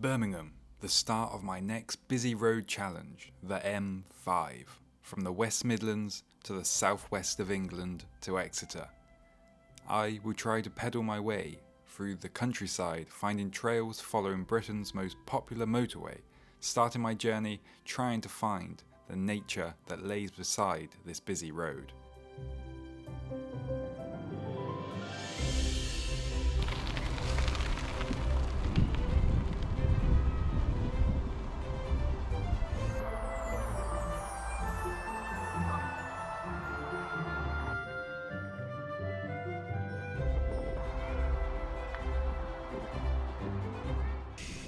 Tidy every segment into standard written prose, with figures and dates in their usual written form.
Birmingham, the start of my next busy road challenge, the M5, from the West Midlands to the southwest of England to Exeter. I will try to pedal my way through the countryside, finding trails following Britain's most popular motorway, starting my journey trying to find the nature that lays beside this busy road.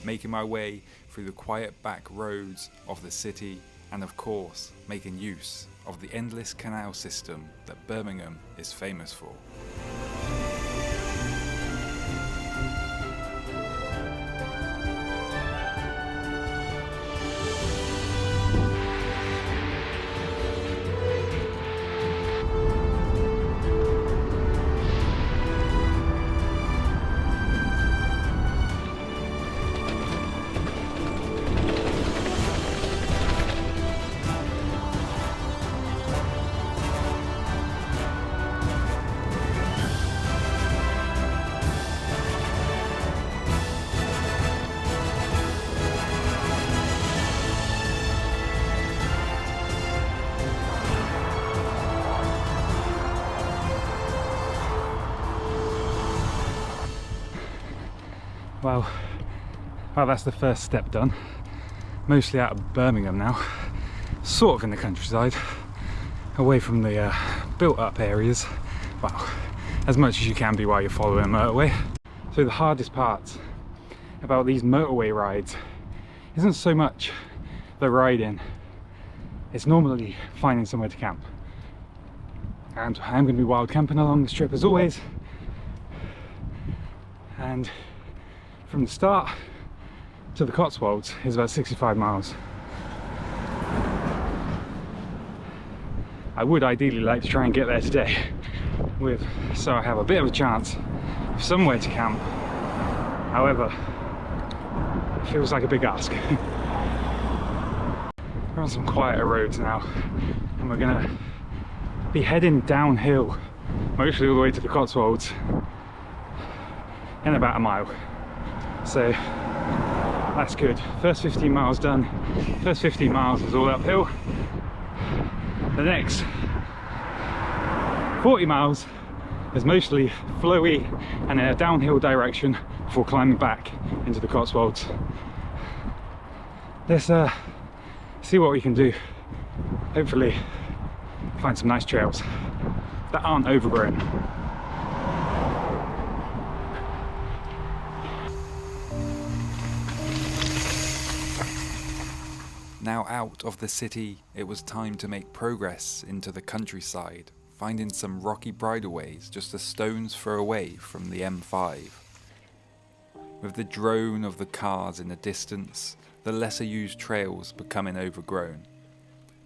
Making my way through the quiet back roads of the city, and of course making use of the endless canal system that Birmingham is famous for. Well, that's the first step done. Mostly out of Birmingham now, sort of in the countryside, away from the built-up areas. Well, as much as you can be while you're following a motorway. So the hardest part about these motorway rides isn't so much the riding, it's normally finding somewhere to camp. And I'm going to be wild camping along this trip as always. And from the start to the Cotswolds is about 65 miles. I would ideally like to try and get there today, so I have a bit of a chance of somewhere to camp. However, it feels like a big ask. We're on some quieter roads now, and we're gonna be heading downhill, mostly all the way to the Cotswolds, in about a mile. So that's good. First 15 miles done. First 15 miles is all uphill. The next 40 miles is mostly flowy and in a downhill direction before climbing back into the Cotswolds. Let's see what we can do. Hopefully find some nice trails that aren't overgrown. Now out of the city, it was time to make progress into the countryside, finding some rocky bridleways just a stone's throw away from the M5. With the drone of the cars in the distance, the lesser used trails becoming overgrown.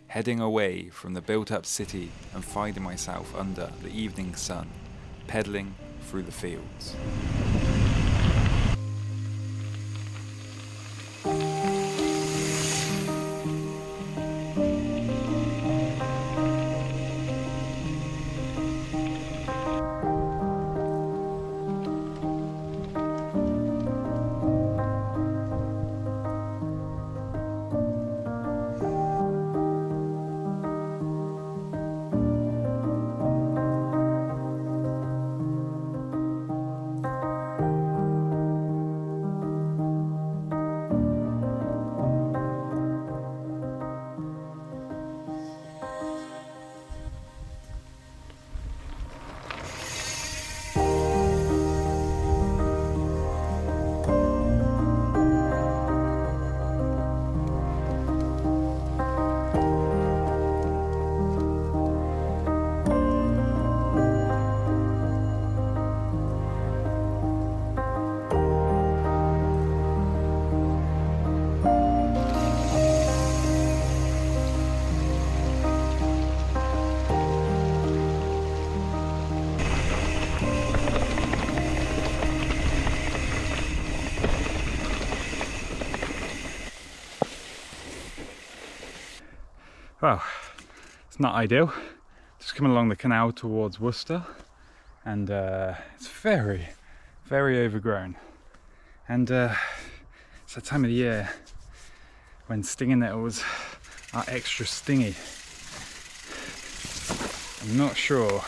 Heading away from the built-up city and finding myself under the evening sun, pedalling through the fields. Well, it's not ideal. Just coming along the canal towards Worcester, and it's very, very overgrown. And it's that time of the year when stinging nettles are extra stingy. I'm not sure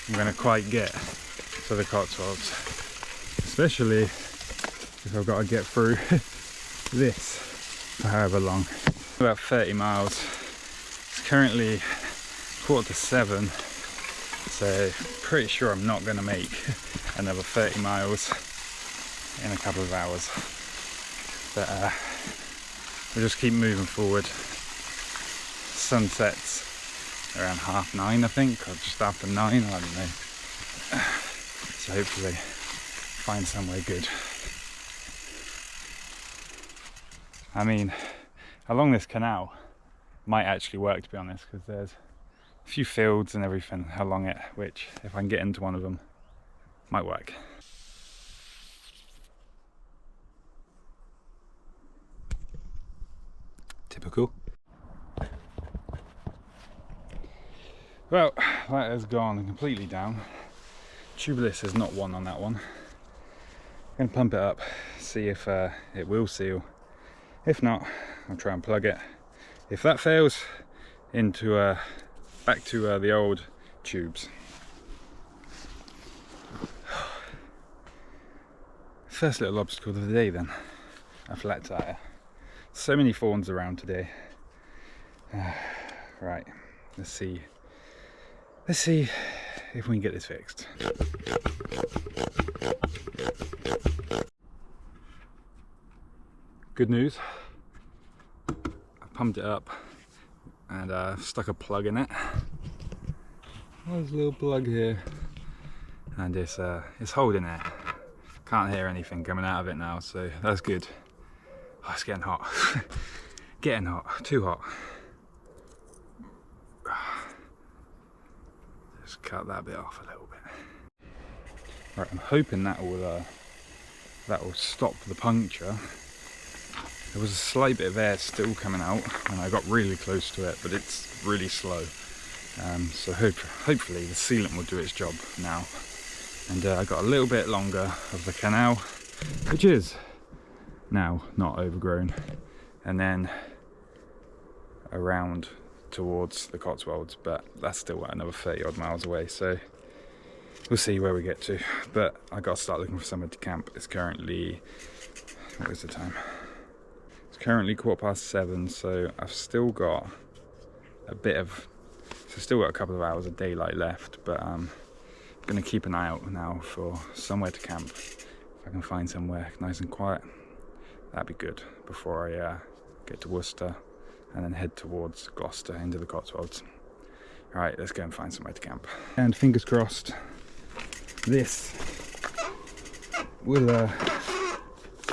I'm going to quite get to the Cotswolds, especially if I've got to get through this for however long. About 30 miles. It's currently 6:45, so pretty sure I'm not going to make another 30 miles in a couple of hours. But we'll just keep moving forward. Sun sets around 9:30, I think, or just after 9, I don't know. So hopefully find somewhere good. I mean, along this canal might actually work, to be honest, because there's a few fields and everything along it, which if I can get into one of them, might work. Typical. Well, that has gone completely down. Tubeless is not one on that one. I'm going to pump it up, see if it will seal. If not, I'll try and plug it. If that fails, into back to the old tubes. First little obstacle of the day then, a flat tyre. So many thorns around today. Right, let's see if we can get this fixed. Good news, I pumped it up and stuck a plug in it. There's a little plug here, and it's holding it. Can't hear anything coming out of it now, so that's good. Oh, it's getting hot. Getting hot, too hot. Just cut that bit off a little bit. Right, I'm hoping that will stop the puncture. There was a slight bit of air still coming out when I got really close to it, but it's really slow. So hopefully the sealant will do its job now. And I got a little bit longer of the canal, which is now not overgrown, and then around towards the Cotswolds, but that's still another 30 odd miles away, so we'll see where we get to. But I got to start looking for somewhere to camp. It's currently, what is the time? It's currently 7:15, so I've still got still got a couple of hours of daylight left, but I'm going to keep an eye out now for somewhere to camp. If I can find somewhere nice and quiet, that'd be good before I get to Worcester and then head towards Gloucester into the Cotswolds. Alright, let's go and find somewhere to camp. And fingers crossed, this will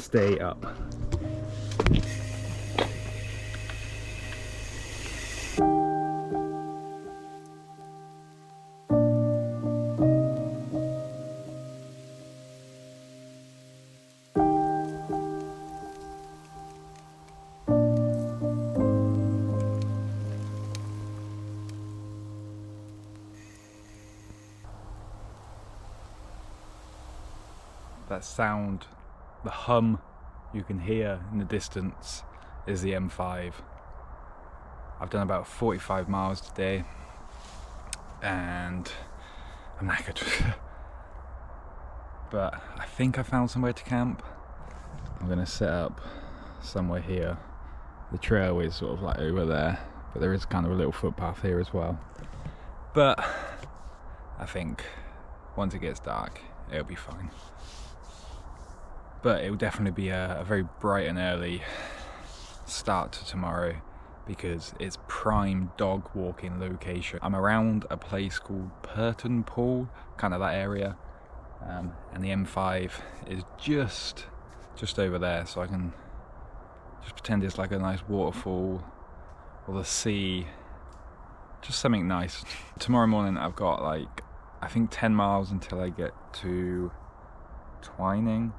stay up. That sound, the hum you can hear in the distance, is the M5. I've done about 45 miles today and I'm knackered. But I think I found somewhere to camp. I'm gonna set up somewhere here. The trail is sort of like over there, but there is kind of a little footpath here as well. But I think once it gets dark, it'll be fine. But it will definitely be a very bright and early start to tomorrow, because it's prime dog walking location. I'm around a place called Purton Pool, kind of that area, and the M5 is just over there, so I can just pretend it's like a nice waterfall or the sea, just something nice. Tomorrow morning I've got like, I think 10 miles until I get to Twining,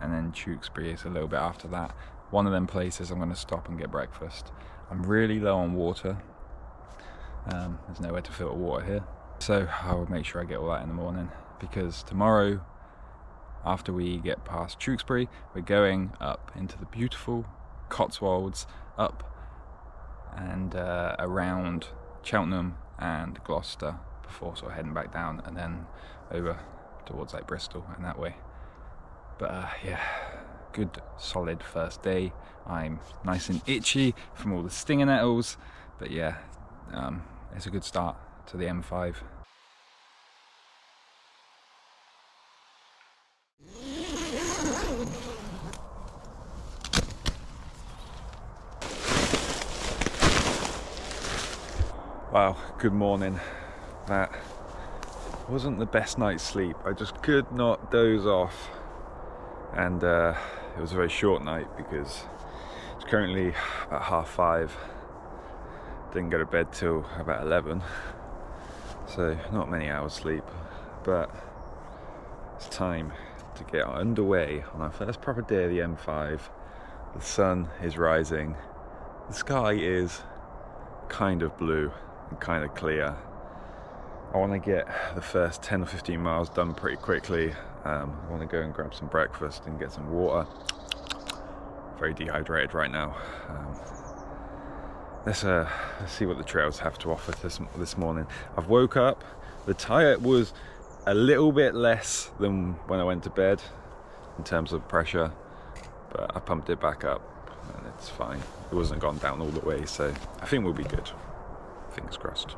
and then Tewkesbury is a little bit after that. One of them places I'm going to stop and get breakfast. I'm really low on water, There's nowhere to filter water here, so I'll make sure I get all that in the morning, because tomorrow, after we get past Tewkesbury, we're going up into the beautiful Cotswolds, up and around Cheltenham and Gloucester before sort of heading back down, and then over towards like Bristol and that way. But yeah, good solid first day. I'm nice and itchy from all the stinger nettles, but yeah, it's a good start to the M5. Wow, good morning. That wasn't the best night's sleep. I just could not doze off, and it was a very short night because it's currently about 5:30. Didn't go to bed till about 11, so not many hours sleep, but it's time to get underway on our first proper day of the M5. The sun is rising, the sky is kind of blue and kind of clear. I want to get the first 10 or 15 miles done pretty quickly. I want to go and grab some breakfast and get some water. Very dehydrated right now. Let's see what the trails have to offer this morning. I've woke up, the tyre was a little bit less than when I went to bed in terms of pressure, but I pumped it back up and it's fine. It wasn't gone down all the way, so I think we'll be good. Fingers crossed.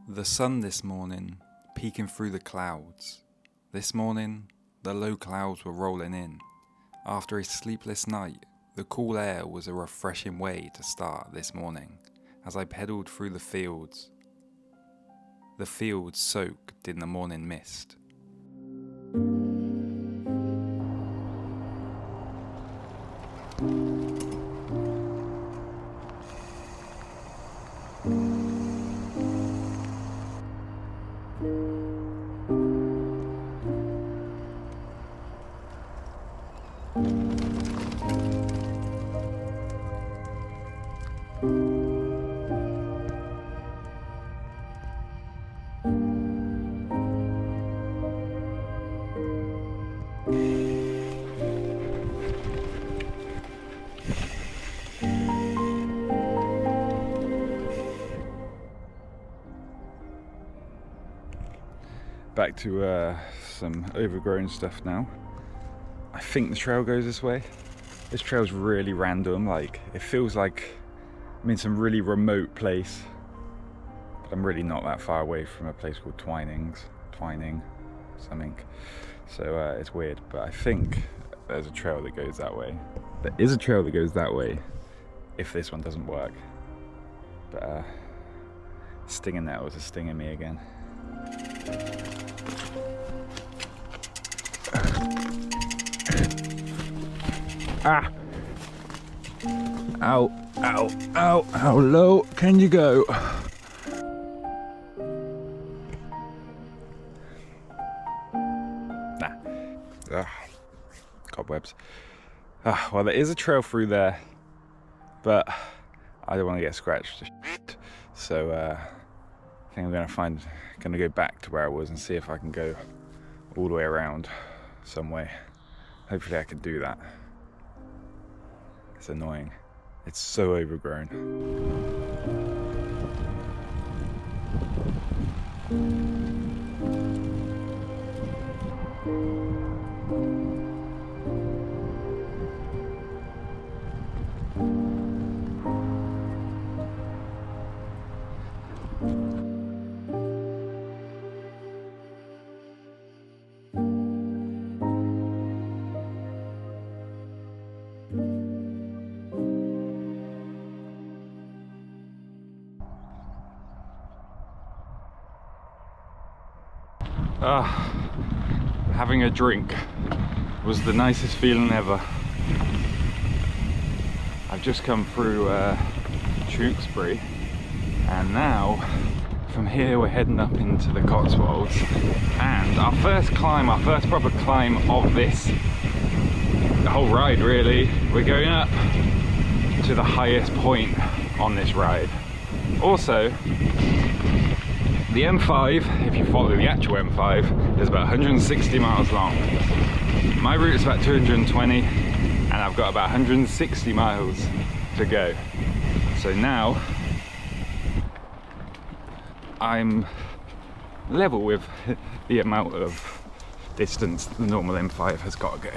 The sun this morning peeking through the clouds. This morning the low clouds were rolling in. After a sleepless night, the cool air was a refreshing way to start this morning as I pedalled through the fields. The fields soaked in the morning mist. Back to some overgrown stuff now. I think the trail goes this way. This trail's really random, like it feels like I'm in some really remote place, but I'm really not that far away from a place called Twining, something. So it's weird, but I think there's a trail that goes that way. There is a trail that goes that way if this one doesn't work. But stinging nettles are stinging me again. Ah! Ow, ow, ow, how low can you go? Nah. Ugh. Cobwebs. Well, there is a trail through there, but I don't want to get scratched. So I think I'm gonna go back to where I was and see if I can go all the way around some way. Hopefully I can do that. It's annoying. It's so overgrown. Having a drink was the nicest feeling ever. I've just come through Tewkesbury, and now from here we're heading up into the Cotswolds, and our first proper climb of the whole ride really. We're going up to the highest point on this ride. Also, the M5, if you follow the actual M5, is about 160 miles long. My route is about 220, and I've got about 160 miles to go. So now I'm level with the amount of distance the normal M5 has got to go.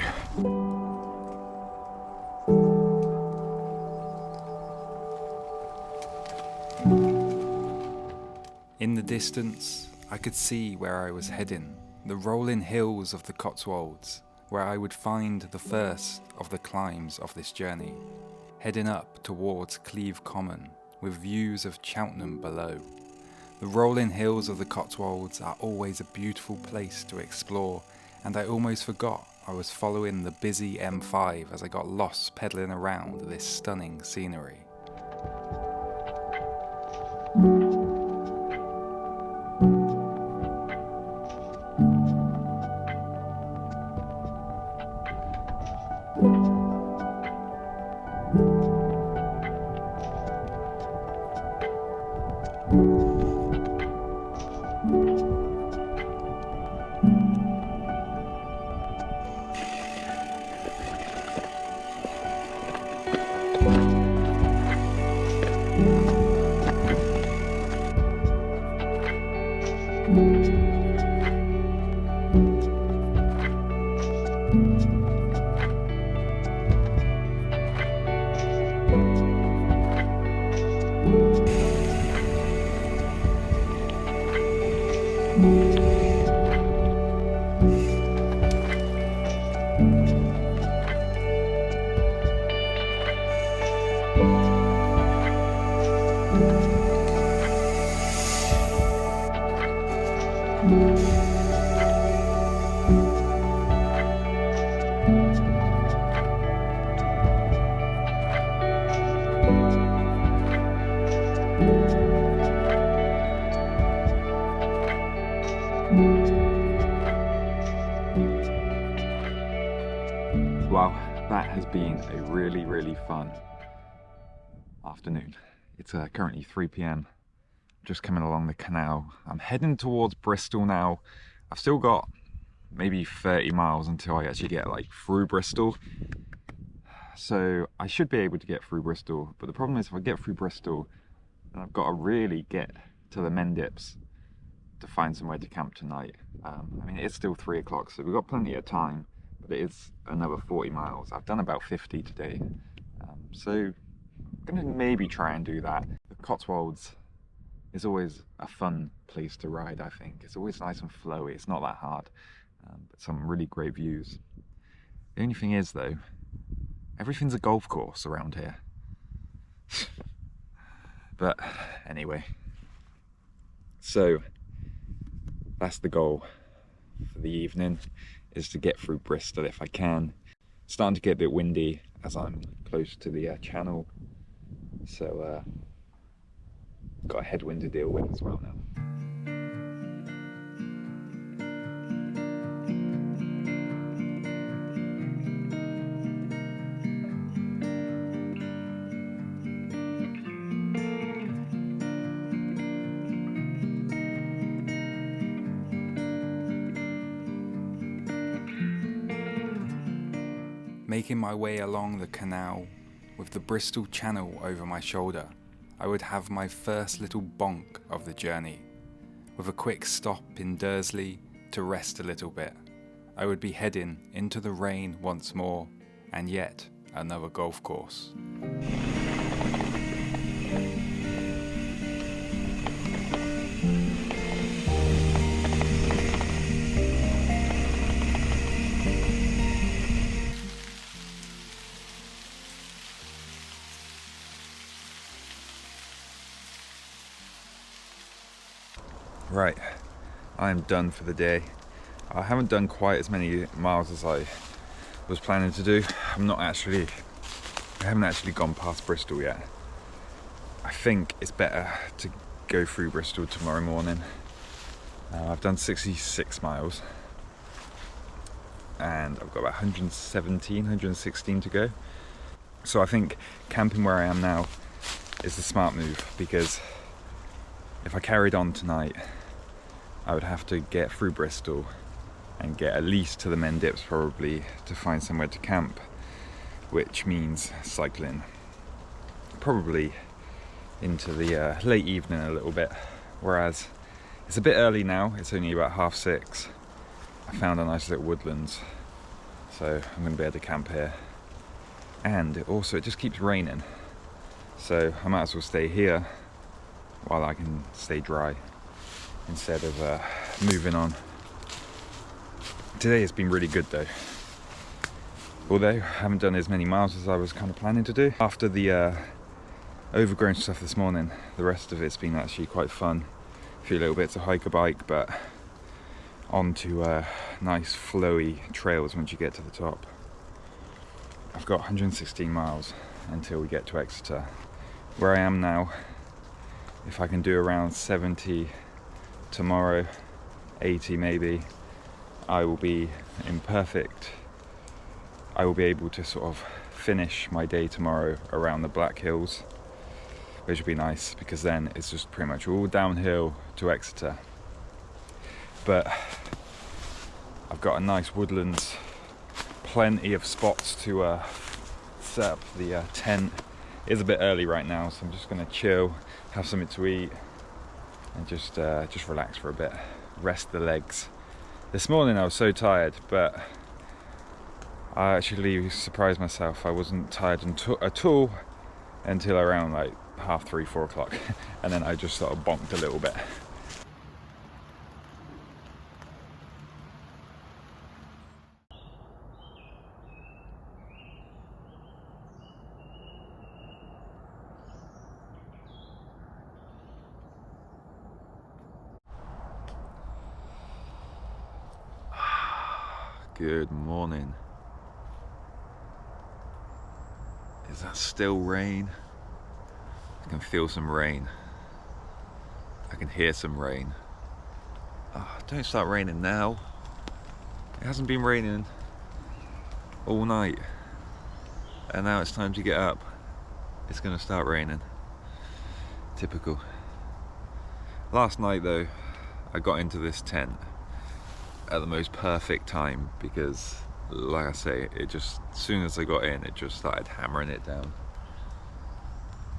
In the distance, I could see where I was heading, the rolling hills of the Cotswolds, where I would find the first of the climbs of this journey, heading up towards Cleeve Common, with views of Cheltenham below. The rolling hills of the Cotswolds are always a beautiful place to explore, and I almost forgot I was following the busy M5 as I got lost pedalling around this stunning scenery. Wow, that has been a really fun afternoon. It's currently 3 p.m. Just coming along the canal. I'm heading towards Bristol now. I've still got maybe 30 miles until I actually get like through Bristol. So I should be able to get through Bristol, but the problem is if I get through Bristol, then I've got to really get to the Mendips to find somewhere to camp tonight. I mean, it's still 3 o'clock, so we've got plenty of time, but it is another 40 miles. I've done about 50 today. So I'm gonna maybe try and do that. The Cotswolds is always a fun place to ride, I think. It's always nice and flowy, it's not that hard, but some really great views. The only thing is though, everything's a golf course around here. But anyway, so that's the goal for the evening, is to get through Bristol if I can. It's starting to get a bit windy as I'm close to the channel, so got a headwind to deal with as well now. Making my way along the canal with the Bristol Channel over my shoulder, I would have my first little bonk of the journey. With a quick stop in Dursley to rest a little bit, I would be heading into the rain once more, and yet another golf course. Right, I'm done for the day. I haven't done quite as many miles as I was planning to do. I haven't actually gone past Bristol yet. I think it's better to go through Bristol tomorrow morning. I've done 66 miles and I've got about 116 to go. So I think camping where I am now is the smart move, because if I carried on tonight, I would have to get through Bristol and get at least to the Men Dips probably to find somewhere to camp, which means cycling probably into the late evening a little bit, whereas it's a bit early now, it's only about 6:30. I found a nice little woodlands, so I'm going to be able to camp here. And it just keeps raining, so I might as well stay here while I can stay dry instead of moving on. Today has been really good though, although I haven't done as many miles as I was kind of planning to do. After the overgrown stuff this morning, the rest of it's been actually quite fun. A few little bits of hike a bike, but onto nice flowy trails once you get to the top. I've got 116 miles until we get to Exeter. Where I am now, if I can do around 70 tomorrow, 80 maybe, I will be able to sort of finish my day tomorrow around the Black Hills, which would be nice, because then it's just pretty much all downhill to Exeter. But I've got a nice woodlands, plenty of spots to set up the tent. It is a bit early right now, so I'm just going to chill, have something to eat, and just relax for a bit, rest the legs. This morning I was so tired, but I actually surprised myself. I wasn't tired at all until around like 3:30, 4 o'clock, and then I just sort of bonked a little bit. Good morning. Is that still rain? I can feel some rain. I can hear some rain. Oh, don't start raining now. It hasn't been raining all night, and now it's time to get up. It's gonna start raining. Typical. Last night though, I got into this tent at the most perfect time, because like I say, as soon as I got in, it just started hammering it down.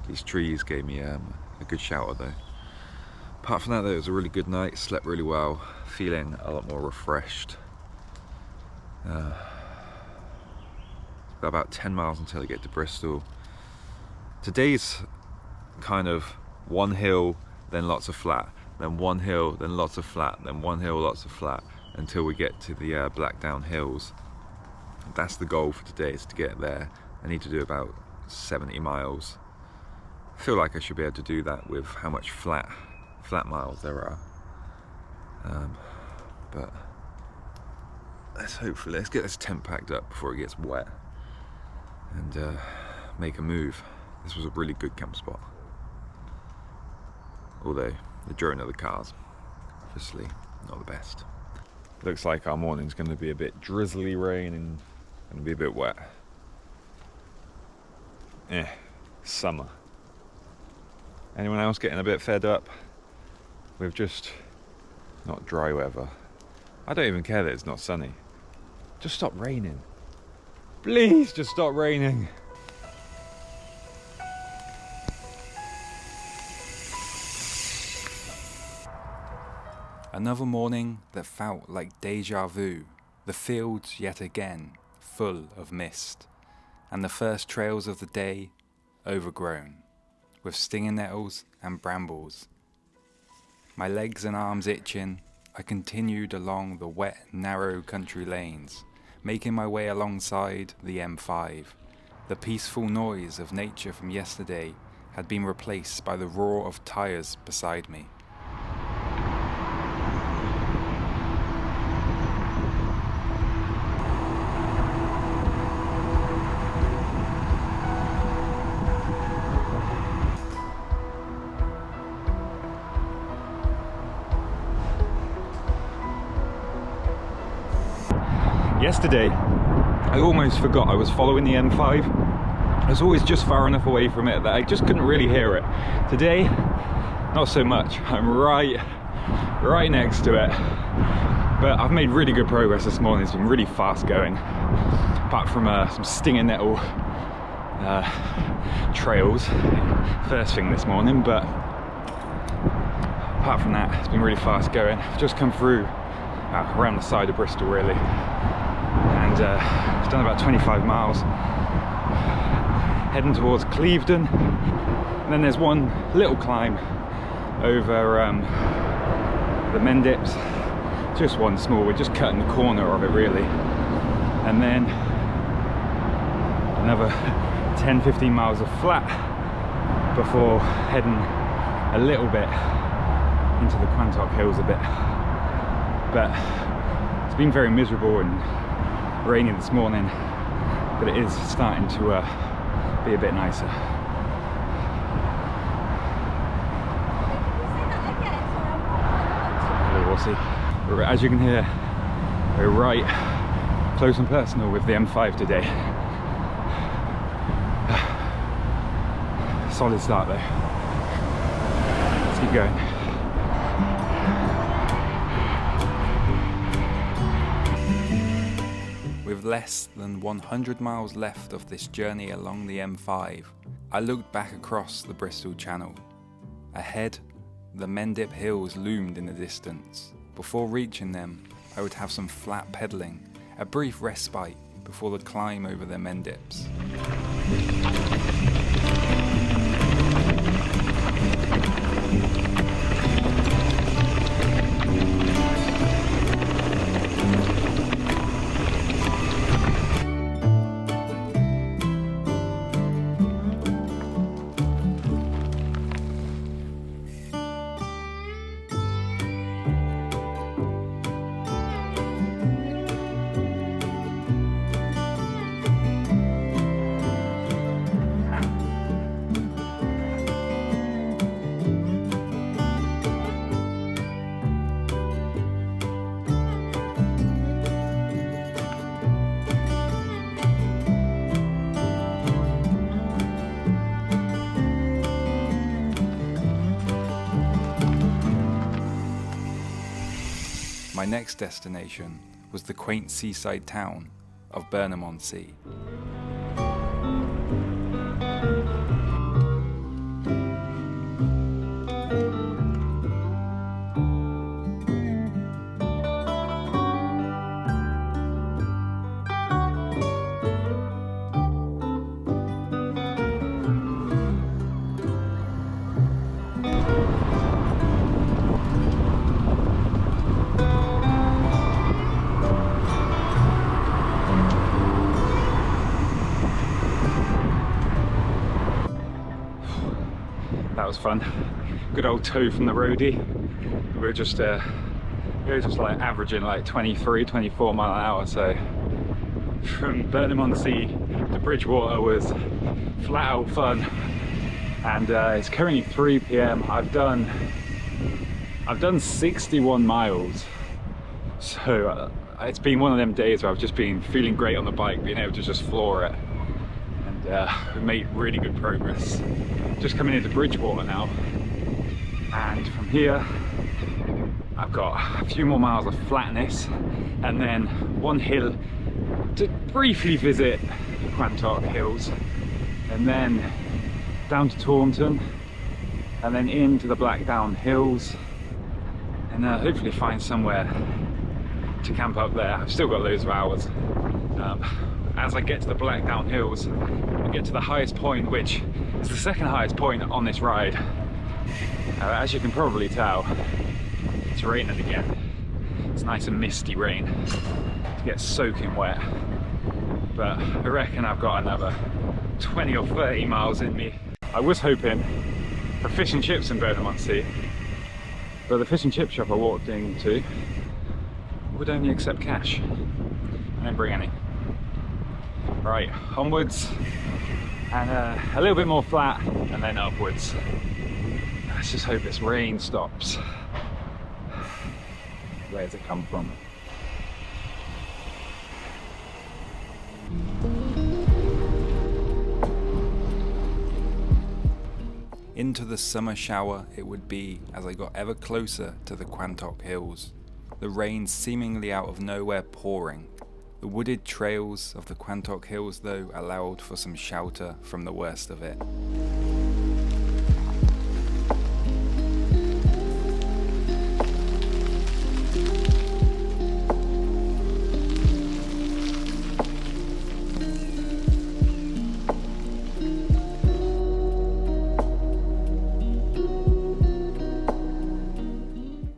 These trees gave me a good shower though. Apart from that though, it was a really good night, slept really well, feeling a lot more refreshed. Got about 10 miles until I get to Bristol. Today's kind of one hill, then lots of flat, then one hill, then lots of flat, then one hill, lots of flat, until we get to the Blackdown Hills. That's the goal for today, is to get there. I need to do about 70 miles. I feel like I should be able to do that with how much flat miles there are. But let's get this tent packed up before it gets wet and make a move. This was a really good camp spot. Although the drone of the cars, obviously not the best. Looks like our morning's going to be a bit drizzly rain and going to be a bit wet. Summer. Anyone else getting a bit fed up with just not dry weather? I don't even care that it's not sunny. Just stop raining. Please just stop raining. Another morning that felt like deja vu, the fields yet again full of mist, and the first trails of the day overgrown, with stinging nettles and brambles. My legs and arms itching, I continued along the wet, narrow country lanes, making my way alongside the M5. The peaceful noise of nature from yesterday had been replaced by the roar of tyres beside me. Yesterday, I almost forgot I was following the M5, I was always just far enough away from it that I just couldn't really hear it. Today, not so much. I'm right next to it. But I've made really good progress this morning. It's been really fast going. Apart from some stinger nettle trails first thing this morning, but apart from that, it's been really fast going. I've just come through around the side of Bristol really, and I've done about 25 miles, heading towards Clevedon, and then there's one little climb over the Mendips, just one small. We're just cutting the corner of it really, and then another 10-15 miles of flat before heading a little bit into the Quantock Hills a bit. But it's been very miserable and rainy this morning, but it is starting to be a bit nicer. As you can hear, we're right close and personal with the M5 today. Solid start though. Let's keep going. With less than 100 miles left of this journey along the M5, I looked back across the Bristol Channel. Ahead, the Mendip Hills loomed in the distance. Before reaching them, I would have some flat pedalling, a brief respite before the climb over the Mendips. My next destination was the quaint seaside town of Birmingham-on-Sea. That was fun. Good old tow from the roadie. We were just like averaging like 23, 24 mile an hour. So from Birmingham-on-Sea to Bridgewater was flat out fun. And it's currently 3 p.m. I've done 61 miles. So it's been one of them days where I've just been feeling great on the bike, being able to just floor it. And we've made really good progress. Just coming into Bridgewater now, and from here I've got a few more miles of flatness and then one hill to briefly visit Quantock Hills, and then down to Taunton, and then into the Blackdown Hills, and hopefully find somewhere to camp up there. I've still got loads of hours. As I get to the Blackdown Hills, I get to the highest point, which is the second highest point on this ride. As you can probably tell, it's raining again. It's nice and misty rain. It gets soaking wet. But I reckon I've got another 20 or 30 miles in me. I was hoping for fish and chips in Birmingham-on-Sea, but the fish and chip shop I walked into would only accept cash. I didn't bring any. Right, onwards, and a little bit more flat, and then upwards. Let's just hope this rain stops. Where's it come from? Into the summer shower it would be as I got ever closer to the Quantock Hills, the rain seemingly out of nowhere pouring. The wooded trails of the Quantock Hills though allowed for some shelter from the worst of it.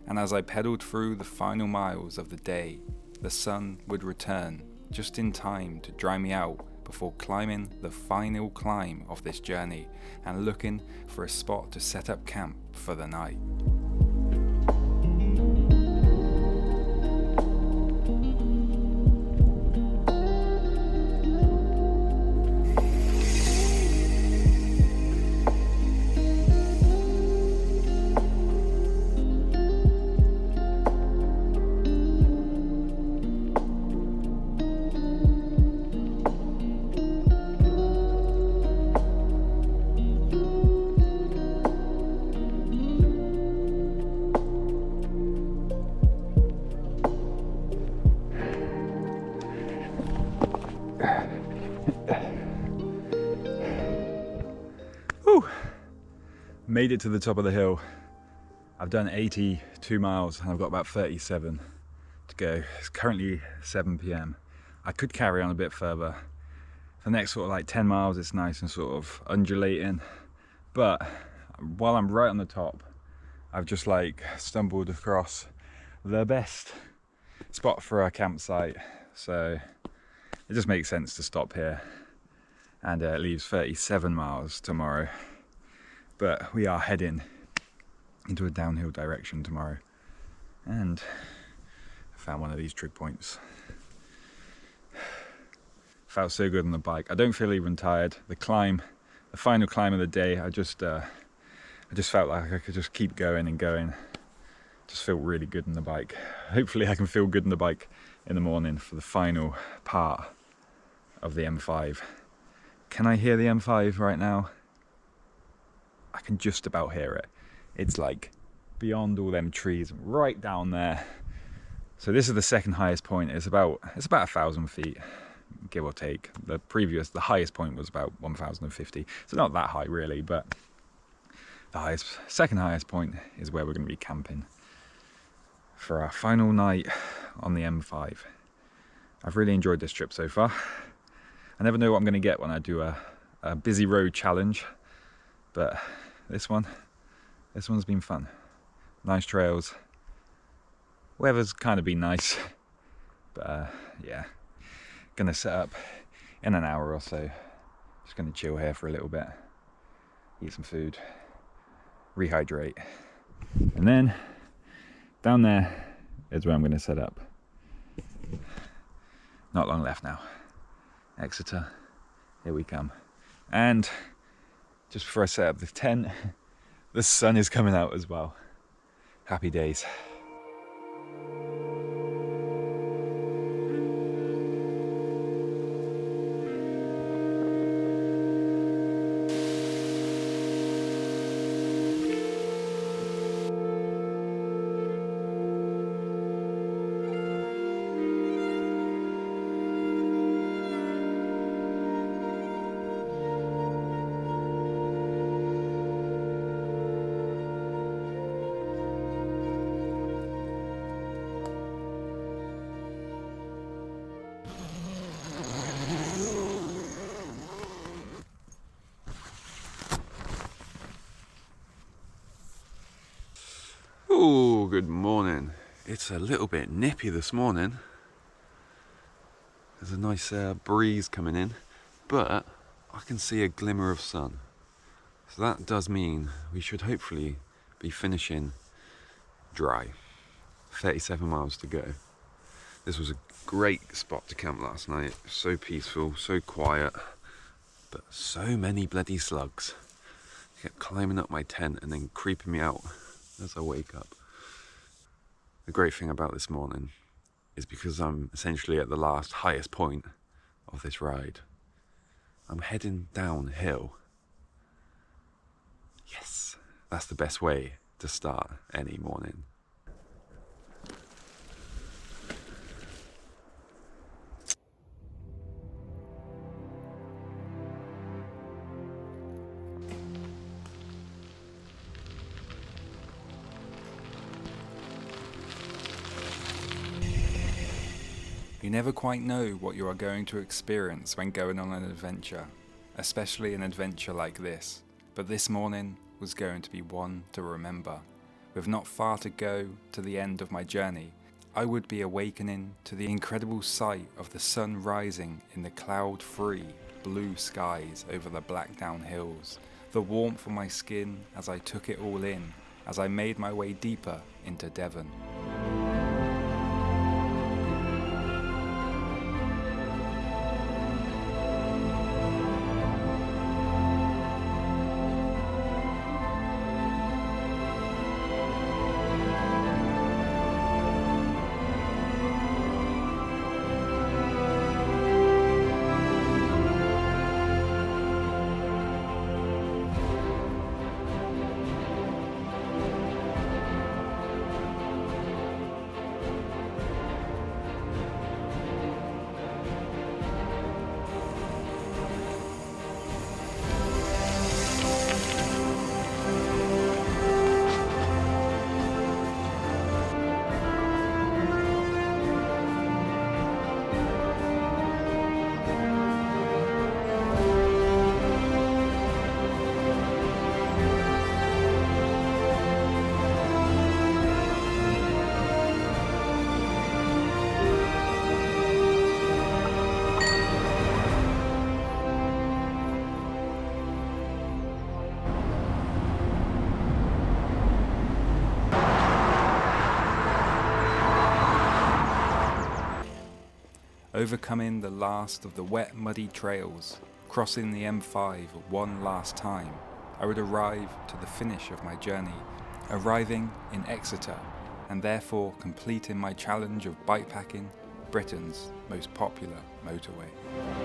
And as I pedalled through the final miles of the day, the sun would return just in time to dry me out before climbing the final climb of this journey and looking for a spot to set up camp for the night. Made it to the top of the hill. I've done 82 miles and I've got about 37 to go. It's currently 7 p.m. I could carry on a bit further. The next sort of like 10 miles it's nice and sort of undulating, but while I'm right on the top I've just like stumbled across the best spot for our campsite, so it just makes sense to stop here. And it leaves 37 miles tomorrow. But we are heading into a downhill direction tomorrow, and I found one of these trig points. Felt so good on the bike. I don't feel even tired. The climb, the final climb of the day, I just felt like I could just keep going and going. Just feel really good on the bike. Hopefully I can feel good on the bike in the morning for the final part of the M5. Can I hear the M5 right now? I can just about hear it. It's like beyond all them trees, right down there. So this is the second highest point. It's about 1,000 feet, give or take. The highest point was about 1,050. So not that high really, but the second highest point is where we're going to be camping for our final night on the M5. I've really enjoyed this trip so far. I never know what I'm going to get when I do a busy road challenge, but this one's been fun. Nice trails. Weather's kind of been nice, but yeah, gonna set up in an hour or so. Just gonna chill here for a little bit, eat some food, rehydrate, and then down there is where I'm gonna set up. Not long left now. Exeter, here we come. And just before I set up the tent, the sun is coming out as well. Happy days. Oh, good morning. It's a little bit nippy this morning. There's a nice breeze coming in, but I can see a glimmer of sun. So that does mean we should hopefully be finishing dry. 37 miles to go. This was a great spot to camp last night. So peaceful, so quiet, but so many bloody slugs. They kept climbing up my tent and then creeping me out as I wake up. The great thing about this morning is because I'm essentially at the highest point of this ride, I'm heading downhill. Yes. that's the best way to start any morning. You never quite know what you are going to experience when going on an adventure, especially an adventure like this. But this morning was going to be one to remember. With not far to go to the end of my journey, I would be awakening to the incredible sight of the sun rising in the cloud-free blue skies over the Blackdown Hills, the warmth on my skin as I took it all in, as I made my way deeper into Devon. Overcoming the last of the wet, muddy trails, crossing the M5 one last time, I would arrive to the finish of my journey, arriving in Exeter, and therefore completing my challenge of bikepacking Britain's most popular motorway.